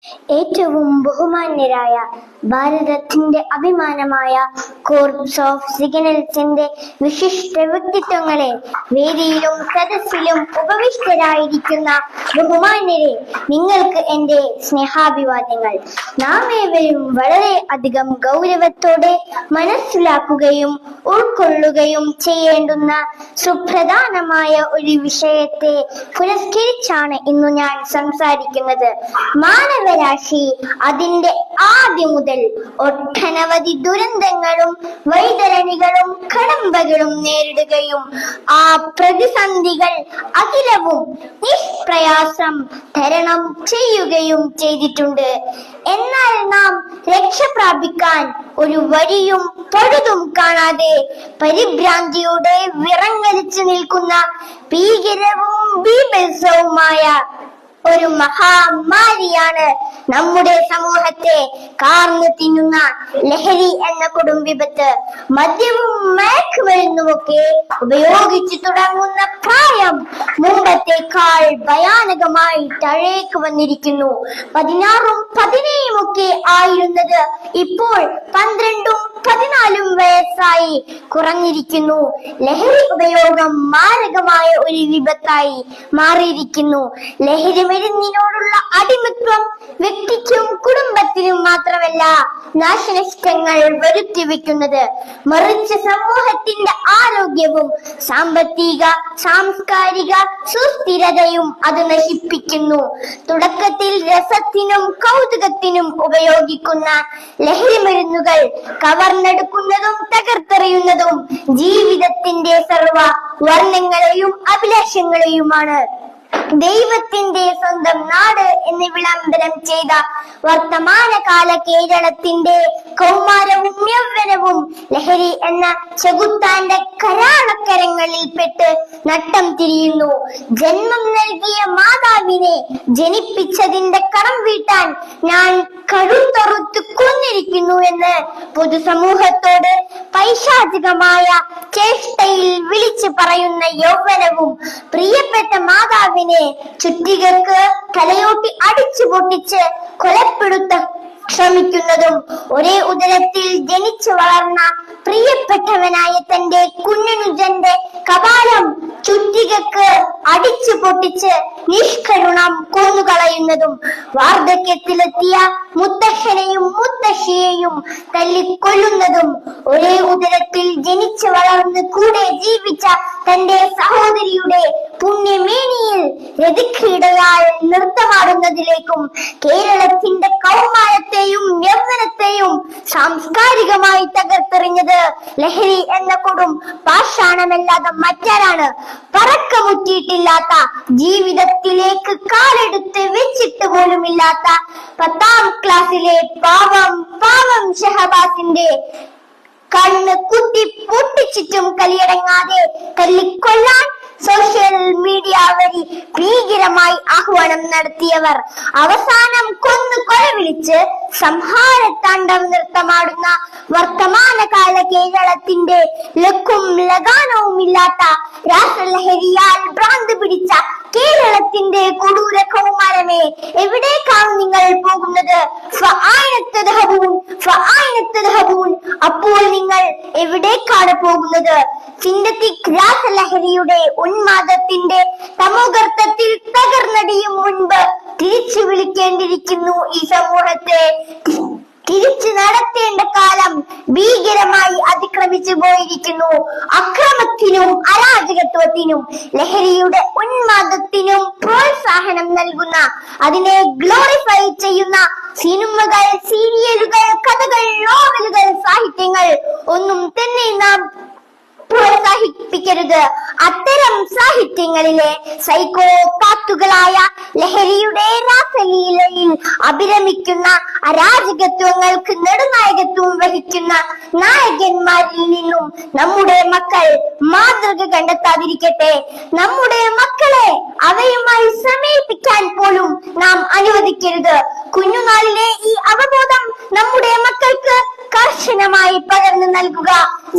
ഏറ്റവും ബഹുമാന്യരായ ഭാരതത്തിന്റെ അഭിമാനമായ കോർപ്സ് ഓഫ് സിഗ്നൽസിന്റെ വിശിഷ്ട വ്യക്തിത്വങ്ങളെ, വേദിയിലും സദസ്സിലും ഉപവിഷ്ടരായിരിക്കുന്ന ബഹുമാന്യരെ, നിങ്ങൾക്ക് എന്റെ സ്നേഹാഭിവാദ്യങ്ങൾ. നാം ഏവരും വളരെ അധികം ഗൗരവത്തോടെ മനസ്സിലാക്കുകയും ഉൾക്കൊള്ളുകയും ചെയ്യേണ്ടുന്ന സുപ്രധാനമായ ഒരു വിഷയത്തെ പുരസ്കരിച്ചാണ് ഇന്നു ഞാൻ സംസാരിക്കുന്നത്. മാനവരാശി അതിന്റെ ആദ്യം മുതൽ ഒട്ടനവധി ദുരന്തങ്ങളും വൈതരണികളും കടമ്പകളും നേരിടുകയും ആ പ്രതിസന്ധികൾ അഖിലവും നിഷ്പ്രയാസം തരണം ചെയ്യുകയും ചെയ്തിട്ടുണ്ട്. എന്നാൽ നാം രക്ഷ പ്രാപിക്കാൻ ഒരു വഴിയും പഴുതും കാണാതെ പരിഭ്രാന്തിയോടെ വിറങ്ങലിച്ചു നിൽക്കുന്ന ഭീകരവും ബീഭത്സവുമായ ഒരു മഹാമാരിയാണ് നമ്മുടെ സമൂഹത്തെ കാർന്നു തിന്നുന്ന ലഹരി എന്ന കൊടുംവിപത്ത്. മദ്യവും മയക്കുമരുന്നുമൊക്കെ ഉപയോഗിച്ചു തുടങ്ങുന്ന പ്രായം മുമ്പത്തേക്കാൾ ഭയാനകമായി താഴേക്ക് വന്നിരിക്കുന്നു. 16ഉം 17ഉം ഒക്കെ ആയിരുന്നത് ഇപ്പോൾ 12ഉം 14ഉം വയസ്സായി കുറഞ്ഞിരിക്കുന്നു. ലഹരി ഉപയോഗം മാരകമായ ഒരു വിപത്തായി മാറിയിരിക്കുന്നു. ലഹരി മരുന്നിനോടുള്ള അടിമത്വം വ്യക്തിക്കും കുടുംബത്തിനും മാത്രമല്ല നാശനഷ്ടങ്ങൾ വരുത്തിവെക്കുന്നത്, മറിച്ച് സമൂഹത്തിന്റെ ആരോഗ്യവും സാമ്പത്തിക സാംസ്കാരിക സുസ്ഥിരതയും അത് നശിപ്പിക്കുന്നു. തുടക്കത്തിൽ രസത്തിനും കൗതുകത്തിനും ഉപയോഗിക്കുന്ന ലഹരി മരുന്നുകൾ കവർന്നെടുക്കുന്നതും തകർത്തെറിയുന്നതും ജീവിതത്തിന്റെ സർവ വർണ്ണങ്ങളെയും അഭിലാഷങ്ങളെയുമാണ്. ദൈവത്തിന്റെ സ്വന്തം നാട് എന്ന് വിളംബരം ചെയ്ത വർത്തമാനകാല കേരളത്തിന്റെ കൗമാരവും യൗവനവും ലഹരി എന്ന ചെകുത്താന്റെ കരാളക്കരങ്ങളിൽ പെട്ട് നട്ടം തിരിയുന്നു. ജന്മം നൽകിയ മാതാവിനെ ജനിപ്പിച്ചതിന്റെ കടം വീട്ടാൻ ഞാൻ കഴുത്തറുത്ത് കൊന്നിരിക്കുന്നു എന്ന് പൊതുസമൂഹത്തോട് പൈശാചികമായ ചേഷ്ടയിൽ വിളിച്ചു പറയുന്ന യൗവനവും പ്രിയപ്പെട്ട മാതാവിനെ ചുറ്റികൾക്ക് തലയോട്ടി അടിച്ചു പൊട്ടിച്ച് കൊലപ്പെടുത്ത ശ്രമിക്കുന്നതും, ഒരേ ഉദരത്തിൽ ജനിച്ചു വളർന്ന പ്രിയപ്പെട്ടവനായ തന്റെ കുഞ്ഞനുജന്റെ കപാലം ചുറ്റികക്ക് അടിച്ചു പൊട്ടിച്ച് നിഷ്കരുണം കൊന്നുകളയുന്നതും, വാർദ്ധക്യത്തിലെത്തിയ മുത്തശ്ശനെയും മുത്തശ്ശിയെയും തല്ലിക്കൊല്ലുന്നതും, ഒരേ ഉദരത്തിൽ ജനിച്ചു വളർന്ന് കൂടെ ജീവിച്ച തന്റെ സഹോദരിയുടെ പുണ്യമേനിയിൽ രതിക്രീഡയാൽ നൃത്തമാടുന്നതിലേക്കും കേരളത്തിന്റെ കൗമാരത്തെയും യൗവനത്തെയും സാംസ്കാരികമായി തകർത്തെറിഞ്ഞത് ലഹരി എന്ന കൊടും പാഷാണമല്ലാതെ മറ്റാരാണ്? പറക്കമുറ്റിയിട്ടില്ലാത്ത, ജീവിതത്തിലേക്ക് കാലെടുത്ത് വെച്ചിട്ട് പോലുമില്ലാത്ത 10ാം ക്ലാസ്സിലെ പാവം ഷഹബാസിന്റെ കണ്ണ് കുത്തി പൊട്ടിച്ചിട്ടും കലിയടങ്ങാതെ തല്ലിക്കൊല്ലാൻ സോഷ്യൽ മീഡിയ വഴി ഭീകരമായി ആഹ്വാനം നടത്തിയവർ അവസാനം കൊന്നു കൊലവിളിച്ച് സംഹാരത്താണ്ഡവ നൃത്തമാടുന്ന വർത്തമാനകാല കേരളത്തിന്റെ ലക്കും ലഗാനവും ഇല്ലാത്ത രാസലഹരിയാൽ ഭ്രാന്ത് പിടിച്ച കേരളത്തിന്റെ കൊടൂര കൗമാരമേ, എവിടേക്കാണ് നിങ്ങൾ പോകുന്നത്? അപ്പോൾ നിങ്ങൾ എവിടേക്കാണ് പോകുന്നത്? സിന്തറ്റിക് രാസലഹരിയുടെ ഉന്മാദത്തിന്റെ തമോഗർത്തത്തിൽ തകർന്നടിയും മുൻപ് തിരിച്ചു വിളിക്കേണ്ടിയിരിക്കുന്നു ഈ സമൂഹത്തെ. തിരിച്ചു നടത്തേണ്ട കാലം ഭീകരമായി അതിക്രമിച്ചു പോയിരിക്കുന്നു. അക്രമത്തിനും അരാജകത്വത്തിനും ലഹരിയുടെ ഉന്മാദത്തിനും പ്രോത്സാഹനം നൽകുന്ന, അതിനെ ഗ്ലോറിഫൈ ചെയ്യുന്ന സിനിമകൾ, സീരിയലുകൾ, കഥകൾ, നോവലുകൾ, സാഹിത്യങ്ങൾ ഒന്നും തന്നെ നാം പ്രോത്സാഹിപ്പിക്കരുത്. അത്തരം സാഹിത്യങ്ങളിലെ സൈക്കോപാത്തുകളായ ലഹരിയുടെ രാസലീലയിൽ അഭിരമിക്കുന്ന അരാജകത്വങ്ങൾക്ക് നെടുനായകത്വം വഹിക്കുന്ന നായകന്മാരിൽ നിന്നും നമ്മുടെ മക്കൾ മാതൃക കണ്ടെത്താതിരിക്കട്ടെ. നമ്മുടെ മക്കളെ അവയുമായി സമീപിക്കാൻ പോലും നാം അനുവദിക്കരുത്. കുഞ്ഞുനാളിലെ ഈ അവബോധം നമ്മുടെ മക്കൾക്ക് കർശന ഭക്ഷണമായി പകർന്നു നൽകുക.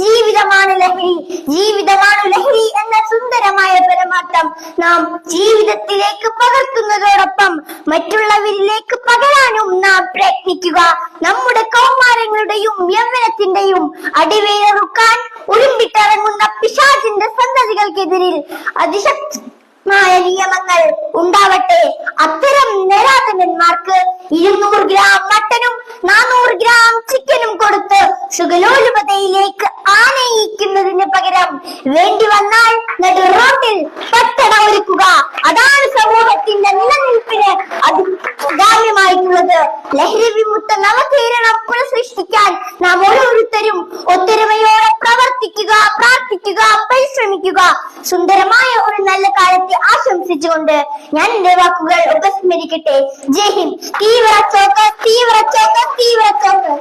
ജീവിതമാണ് ലഹരി, ജീവിതമാണ് ലഹരി എന്ന സുന്ദരമായ പരമാർത്ഥം നാം ജീവിതത്തിലേക്ക് പകർത്തുന്നതോടൊപ്പം മറ്റുള്ളവരിലേക്ക് പകരാനും നാം പ്രയത്നിക്കുക. നമ്മുടെ കൗമാരങ്ങളുടെയും യൗവനത്തിന്റെയും അടിവേറുക്കാൻ ഉരുമ്പിട്ടിറങ്ങുന്ന പിശാചിന്റെ സന്തതികൾക്കെതിരിൽ അതിശക്തമായ നിയമങ്ങൾ ഉണ്ടാവട്ടെ. അത്തരം നരാധനന്മാർക്ക് 200 ഗ്രാം മട്ടനും 400 ഗ്രാം ചിക്കനും കൊടുത്ത് സുഖലോലുപതയിലേക്ക് ആനയിക്കുന്നതിന് പകരം വേണ്ടി വന്നാൽ നടു റോട്ടിൽ പട്ടട ഒരുക്കുക. അതാണ് സമൂഹത്തിന്റെ നിലനിൽപ്പിന് അഭികാമ്യമായിട്ടുള്ളത്. ലഹരി വിമുക്ത നവകേരളം പുനഃസൃഷ്ടിക്കാൻ നാം ഓരോരുത്തരും ഒത്തൊരുമയോടെ പ്രവർത്തിക്കുക, പ്രാർത്ഥിക്കുക, പരിശ്രമിക്കുക. സുന്ദരമായ ഒരു നല്ല കാലത്തെ ആശംസിച്ചുകൊണ്ട് ഞാൻ എന്റെ വാക്കുകൾ ഉപസ്മരിക്കട്ടെ. ജയ് ഹിന്ദ്. തീവ്ര ചോക്ക്, തീവ്ര ചോക്ക്, തീവ്ര ചോക്ക്.